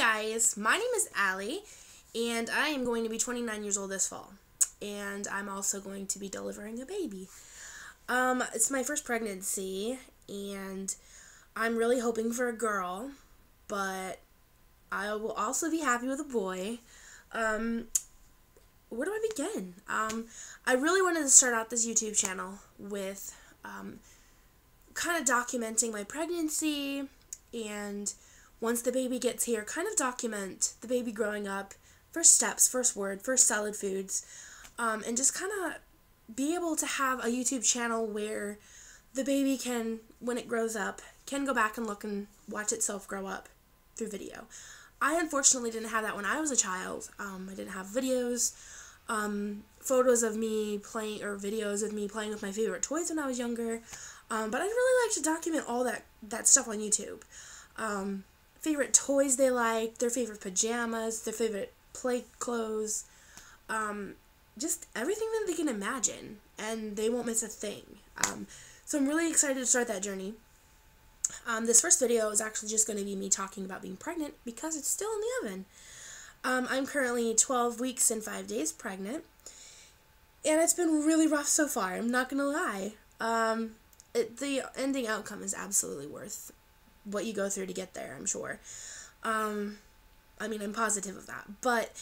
guys, my name is Allie, and I am going to be 29 years old this fall, and I'm also going to be delivering a baby. It's my first pregnancy, and I'm really hoping for a girl, but I will also be happy with a boy. Where do I begin? I really wanted to start out this YouTube channel with kind of documenting my pregnancy, and once the baby gets here, kind of document the baby growing up, first steps, first word, first solid foods, and just kind of be able to have a YouTube channel where the baby can, when it grows up, can go back and look and watch itself grow up through video. I unfortunately didn't have that when I was a child. I didn't have videos, photos of me playing, or videos of me playing with my favorite toys when I was younger, but I'd really like to document all that stuff on YouTube. Favorite toys they like, their favorite pajamas, their favorite play clothes, just everything that they can imagine, and they won't miss a thing. So I'm really excited to start that journey. This first video is actually just going to be me talking about being pregnant because it's still in the oven. I'm currently 12 weeks and 5 days pregnant, and it's been really rough so far, I'm not going to lie. The ending outcome is absolutely worth what you go through to get there, I'm sure. I mean, I'm positive of that, but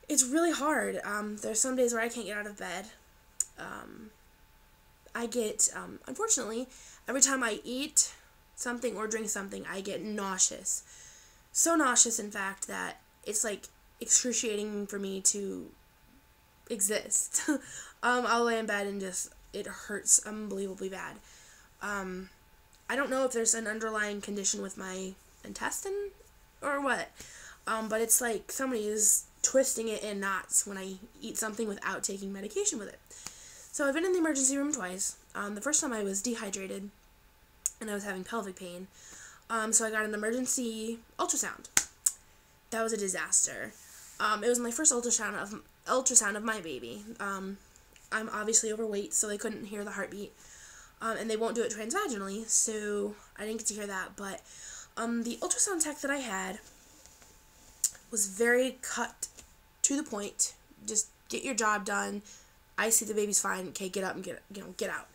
it's really hard. There's some days where I can't get out of bed. I get, unfortunately, every time I eat something or drink something, I get nauseous. So nauseous, in fact, that it's like excruciating for me to exist. I'll lay in bed and just, it hurts unbelievably bad. I don't know if there's an underlying condition with my intestine or what, but it's like somebody is twisting it in knots when I eat something without taking medication with it. So I've been in the emergency room twice. The first time I was dehydrated and I was having pelvic pain, so I got an emergency ultrasound. That was a disaster. It was my first ultrasound of my baby. I'm obviously overweight, so they couldn't hear the heartbeat. And they won't do it transvaginally, so I didn't get to hear that, but the ultrasound tech that I had was very cut to the point. Just get your job done. I see the baby's fine. Okay, get up and get out.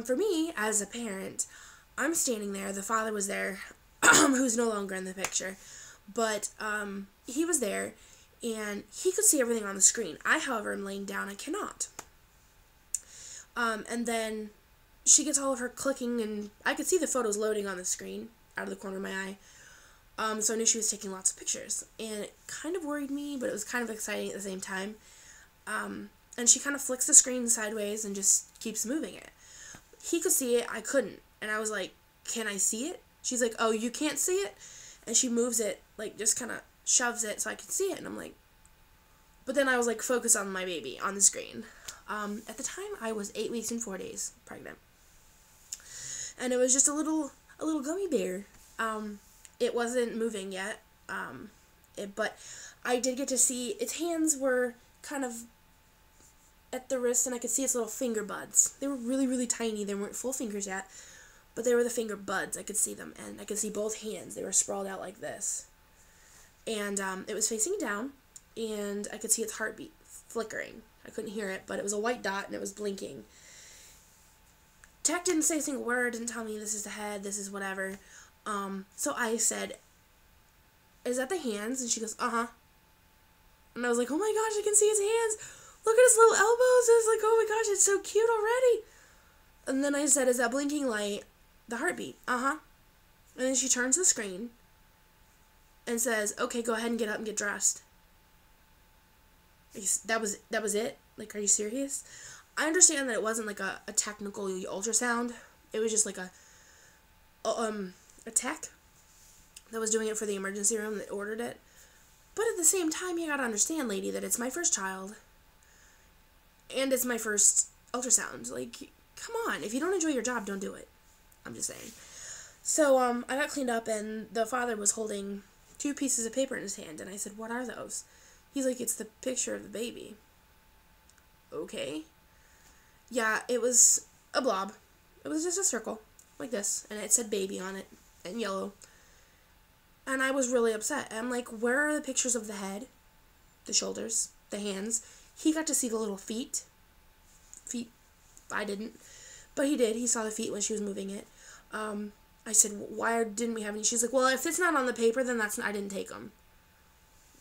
For me, as a parent, I'm standing there. The father was there, who's no longer in the picture, but he was there, and he could see everything on the screen. I, however, am laying down. I cannot. And then she gets all of her clicking, and I could see the photos loading on the screen out of the corner of my eye. So I knew she was taking lots of pictures, and it kind of worried me, but it was kind of exciting at the same time. And she kind of flicks the screen sideways and just keeps moving it. He could see it, I couldn't, and I was like, can I see it? She's like, oh, you can't see it? And she moves it, like, just kind of shoves it so I could see it, and I'm like, but then I was like, focus on my baby on the screen. At the time, I was 8 weeks and 4 days pregnant, and it was just a little gummy bear. It wasn't moving yet, but I did get to see its hands were kind of at the wrist, and I could see its little finger buds. They were really, really tiny. They weren't full fingers yet, but they were the finger buds. I could see them, and I could see both hands. They were sprawled out like this, and it was facing down, and I could see its heartbeat flickering. I couldn't hear it, but it was a white dot, and it was blinking. Tech didn't say a single word, didn't tell me this is the head, this is whatever. So I said, is that the hands? And she goes, uh-huh. And I was like, oh my gosh, I can see his hands. Look at his little elbows. I was like, oh my gosh, it's so cute already. And then I said, is that blinking light the heartbeat? Uh-huh. And then she turns the screen and says, okay, go ahead and get up and get dressed. That was it? Like, are you serious? I understand that it wasn't like a technical ultrasound. It was just like a tech that was doing it for the emergency room that ordered it. But at the same time, you gotta understand, lady, that it's my first child, and it's my first ultrasound. Like, come on. If you don't enjoy your job, don't do it. I'm just saying. So, I got cleaned up, and the father was holding 2 pieces of paper in his hand, and I said, what are those? He's like, it's the picture of the baby. Okay. Yeah, it was a blob. It was just a circle, like this, and it said baby on it, in yellow. And I was really upset. I'm like, where are the pictures of the head, the shoulders, the hands? He got to see the little feet. Feet, I didn't. But he did. He saw the feet when she was moving it. I said, why didn't we have any? She's like, well, if it's not on the paper, then I didn't take them.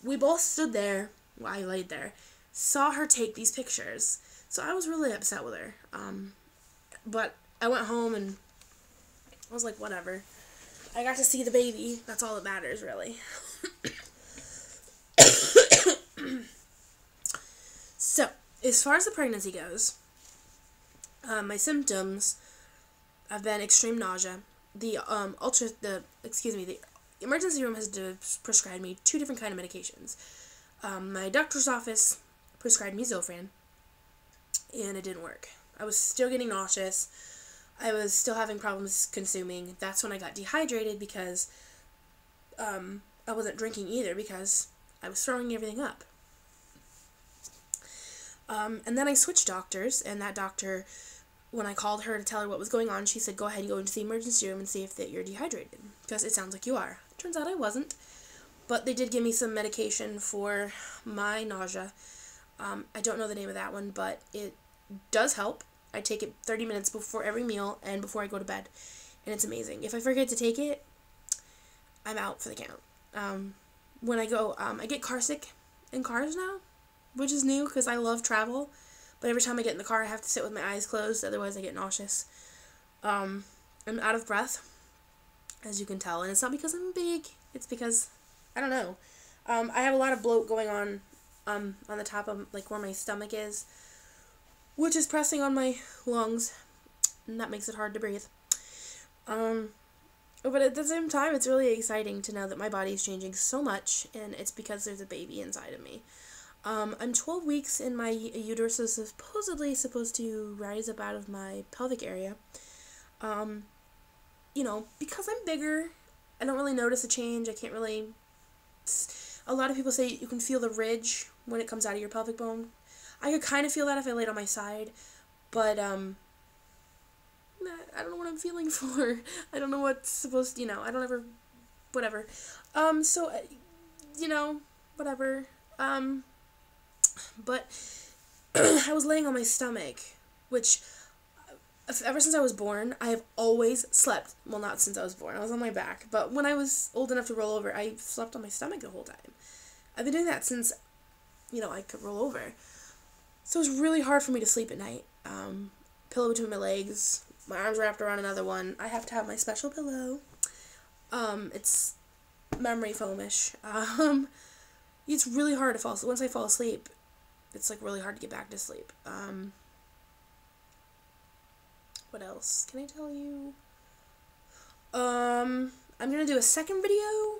We both stood there. Well, I laid there. Saw her take these pictures. So I was really upset with her. But I went home and I was like, whatever. I got to see the baby. That's all that matters, really. So, as far as the pregnancy goes, my symptoms have been extreme nausea. The emergency room has prescribed me 2 different kind of medications. My doctor's office prescribed me Zofran, and it didn't work. I was still getting nauseous. I was still having problems consuming. That's when I got dehydrated because I wasn't drinking either because I was throwing everything up. And then I switched doctors, and that doctor, when I called her to tell her what was going on, she said, go ahead and go into the emergency room and see if you're dehydrated, because it sounds like you are. Turns out I wasn't, but they did give me some medication for my nausea. I don't know the name of that one, but it does help. I take it 30 minutes before every meal and before I go to bed, and it's amazing. If I forget to take it, I'm out for the count. When I go, I get car sick in cars now, which is new because I love travel, but every time I get in the car, I have to sit with my eyes closed, otherwise I get nauseous. I'm out of breath, as you can tell, and it's not because I'm big, it's because, I don't know, I have a lot of bloat going on the top of, like, where my stomach is, which is pressing on my lungs, and that makes it hard to breathe. But at the same time, it's really exciting to know that my body is changing so much, and it's because there's a baby inside of me. I'm 12 weeks, and my uterus is supposedly supposed to rise up out of my pelvic area. Because I'm bigger, I don't really notice a change. I can't really... A lot of people say you can feel the ridge when it comes out of your pelvic bone. I could kind of feel that if I laid on my side, but, I don't know what I'm feeling for. I don't know what's supposed to, I don't ever... Whatever. Whatever. But I was laying on my stomach, which ever since I was born, I have always slept. Well, not since I was born. I was on my back. But when I was old enough to roll over, I slept on my stomach the whole time. I've been doing that since, I could roll over. So it was really hard for me to sleep at night. Pillow between my legs, my arms wrapped around another one. I have to have my special pillow. It's memory foamish. It's really hard to fall asleep. Once I fall asleep, it's, like, really hard to get back to sleep. What else can I tell you? I'm gonna do a second video